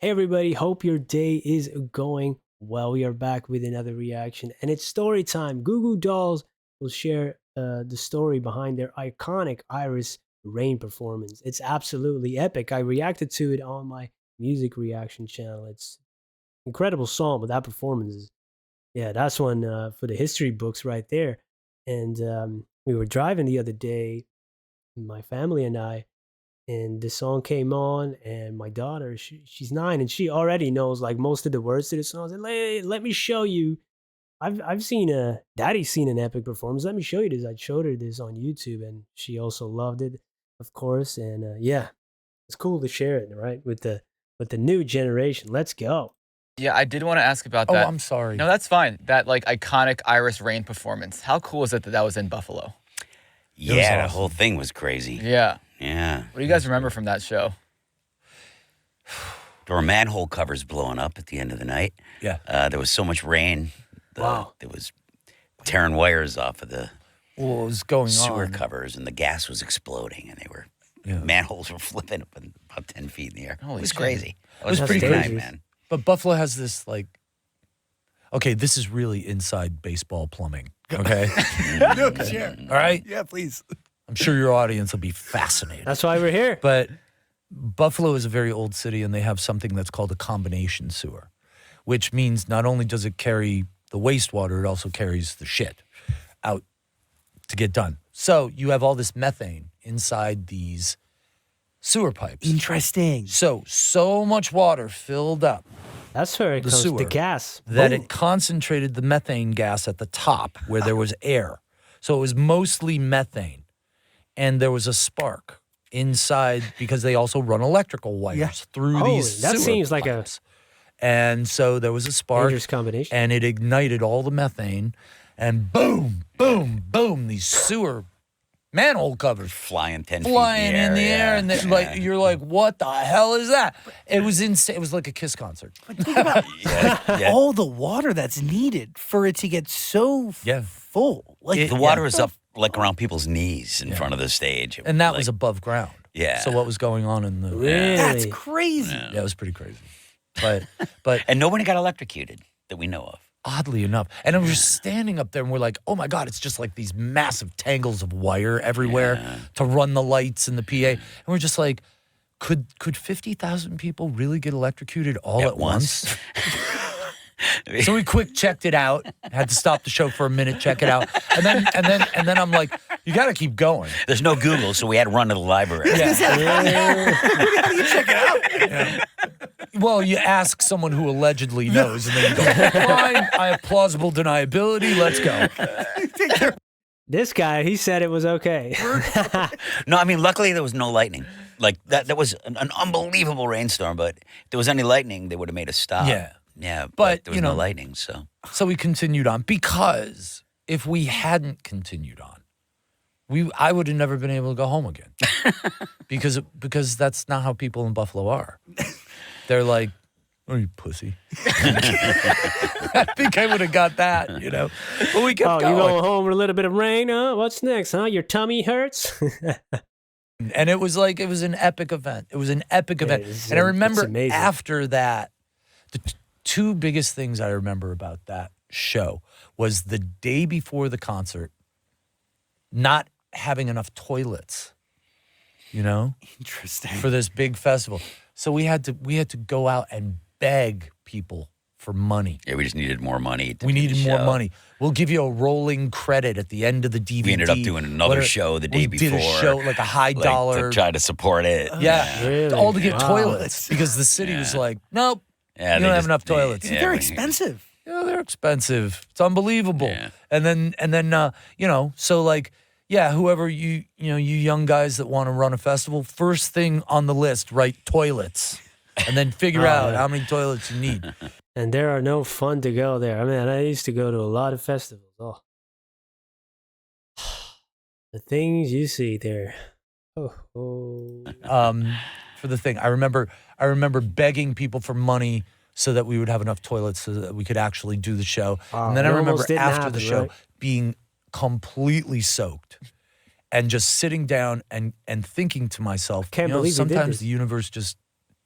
Hey everybody, hope your day is going well. We are back with another reaction, and it's story time. Goo Goo Dolls will share the story behind their iconic Iris Rain performance. It's absolutely epic. I reacted to it on my music reaction channel. It's incredible song, but that performance is, yeah, that's one for the history books right there. And we were driving the other day, my family and I, and the song came on, and my daughter, she's 9, and she already knows like most of the words to the song. I said, let me show you. I've seen a daddy's seen an epic performance. Let me show you this. I showed her this on YouTube, and she also loved it, of course. And yeah, it's cool to share it, right, with the new generation. Let's go. Yeah, I did wanna ask about Oh, that. I'm sorry. No, that's fine. That, like, iconic Iris Rain performance. How cool is it that that was in Buffalo? Yeah, the whole thing was crazy. Yeah. Yeah. What do you guys remember from that show? There were manhole covers blowing up at the end of the night. Yeah. There was so much rain. Wow. There was tearing wires off of the What was going sewer on? covers, and the gas was exploding, and Yeah. manholes were flipping up about 10 feet in the air. Holy It was shit. crazy. It was was pretty pretty crazy. night, man. But Buffalo has this like, okay, this is really inside baseball plumbing. Okay. No, sure. All right. Yeah, please. I'm sure your audience will be fascinated. That's why we're here. But Buffalo is a very old city, and they have something that's called a combination sewer, which means not only does it carry the wastewater, it also carries the shit out to get done. So you have all this methane inside these sewer pipes. Interesting. So much water filled up That's where it The comes. The sewer. gas. that Boom. it concentrated the methane gas at the top where there was air. So it was mostly methane. And there was a spark inside because they also run electrical wires Yeah. through Holy, these that sewer seems like a pipes. And so there was a spark dangerous combination. and it ignited all the methane and boom, boom, boom, these sewer manhole covers Flying 10 flying feet in the yeah. air, and then, like you're like, what the hell is that? It was insane. It was like a Kiss concert. Think about Yeah. all the water that's needed for it to get so Yeah. full. Like The water was up like around people's knees in front of the stage. It And that like- was above ground. Yeah. So what was going on in the? Really? that's crazy. Yeah, it was pretty crazy. But And nobody got electrocuted that we know of. oddly enough, and I was just standing up there, and we're like, oh my god, it's just like these massive tangles of wire everywhere to run the lights and the PA, and we're just like, could 50,000 people really get electrocuted all at once? So we quick checked it out. Had to stop the show for a minute, check it out, and then I'm like, you got to keep going. There's no Google, so we had to run to the library. How do you check it out? Well, you ask someone who allegedly knows, and then you go, fine, I have plausible deniability. Let's go. This guy, he said it was okay. No, I mean, luckily there was no lightning. Like that was an unbelievable rainstorm, but if there was any lightning, they would have made us stop. Yeah. Yeah, But, but there was you no know- lightning, so. So we continued on because if we hadn't continued on, I would have never been able to go home again because that's not how people in Buffalo are. They're like, "Oh, you pussy." I think I would have got that, you know. But we kept Oh, you going, going home with a little bit of rain, huh? What's next, huh? Your tummy hurts? and it was like it was an epic event. It was an epic event, is. and I It's remember amazing. after that, the two biggest things I remember about that show was the day before the concert, not having enough toilets, you know, Interesting. for this big festival. So we had to go out and beg people for money. Yeah, we just needed more money. We do the needed more show. monall We'll give you a rolling credit at the end of the DVD. We ended up doing another What show the day we did a before, show, like a high Like, dollar. to try to support it. Yeah, Really? all to get Wow. toilets because the city was like, nope, Yeah, you they don't have just- enough toilets. yeah, They're we- expensive. Yeah, they're expensive. It's unbelievable. Yeah. And then you know, so like, yeah, whoever you young guys that want to run a festival, first thing on the list, write toilets, and then figure out yeah. how many toilets you need. And there are no fun to go there. I mean, I used to go to a lot of festivals. Oh. The things you see there. Oh. For the thing, I remember begging people for money so that we would have enough toilets so that we could actually do the show. And then it I remember almost didn't after happen, the show right? being completely soaked and just sitting down and thinking to myself, can't you know, believe you did sometimes this. the universe just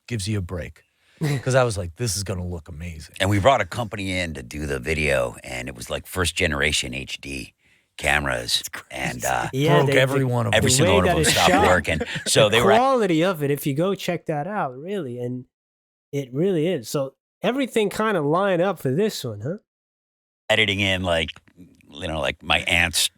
gives you a break. because I was like, this is gonna look amazing. And we brought a company in to do the video, and it was like first generation HD cameras, and Broke every one of them. every the single way one of that them it's stopped shot, working. So the they were quality of it, if you go check that out, really, and it really is. So everything kind of lined up for this one, huh? editing in like my aunt's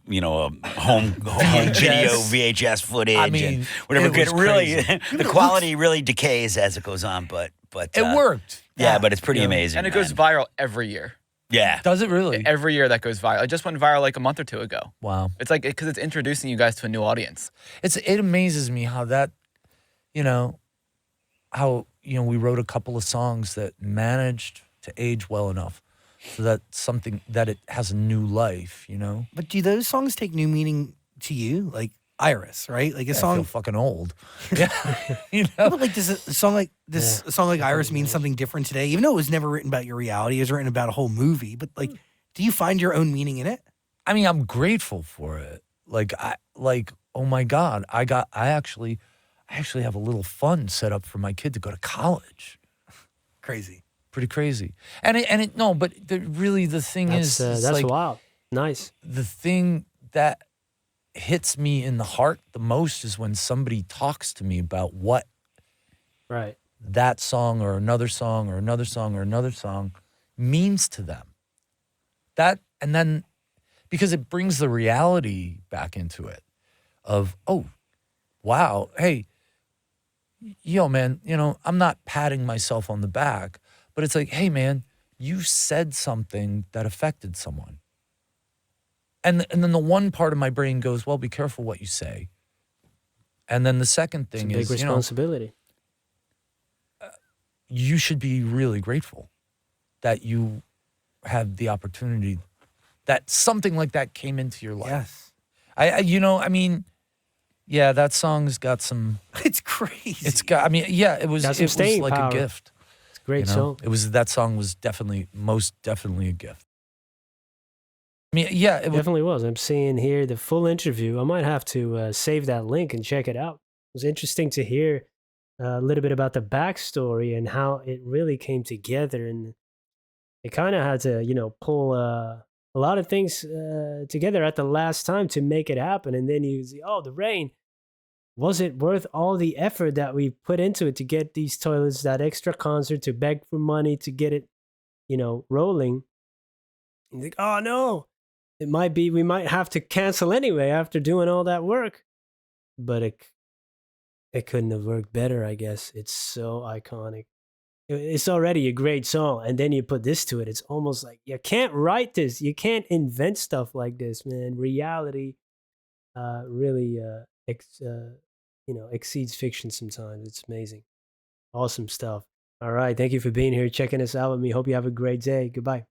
home VHS. video VHS footage I mean, and whatever. it was Really, crazy. the quality really decays as it goes on, but It worked. Yeah, but it's pretty You know, amazing, And it goes man. viral every year. Yeah, Does it really? Every year that goes viral. It just went viral like a month or two ago. Wow. It's like because it's introducing you guys to a new audience. It amazes me how that, we wrote a couple of songs that managed to age well enough so that something that it has a new life, But do those songs take new meaning to you? Like Iris, right? Like a I feel song. fucking old. Yeah. But like, does a song like this, a song like Iris, mean something different today? Even though it was never written about your reality, it was written about a whole movie. But like, do you find your own meaning in it? I mean, I'm grateful for it. Oh my God, I actually have a little fund set up for my kid to go to college. Crazy. Pretty crazy. But the thing That's is, that's like, wild. Nice. the thing that hits me in the heart the most is when somebody talks to me about what Right. that song or another song or another song or another song means to them. And then because it brings the reality back into it of, oh, wow, hey, yo, man, I'm not patting myself on the back, but it's like, hey, man, you said something that affected someone. And then the one part of my brain goes, well, be careful what you say. And then the second It's a thing big is, responsibility. you should be really grateful that you had the opportunity, that something like that came into your life. Yes. Yeah, that song's got some. It's crazy. It was. Got some It was staying like power. a gift. It's a great song. That song was most definitely a gift. It was. Definitely was. I'm seeing here the full interview. I might have to save that link and check it out. It was interesting to hear a little bit about the backstory and how it really came together. And it kind of had to, pull a lot of things together at the last time to make it happen. And then you see, oh, the rain. Was it worth all the effort that we put into it to get these toilets, that extra concert, to beg for money to get it, rolling? And you think, oh no. We might have to cancel anyway after doing all that work. But it couldn't have worked better, I guess. It's so iconic. It's already a great song. And then you put this to it. It's almost like you can't write this. You can't invent stuff like this, man. Reality really exceeds fiction sometimes. It's amazing. Awesome stuff. All right. Thank you for being here, checking us out with me. Hope you have a great day. Goodbye.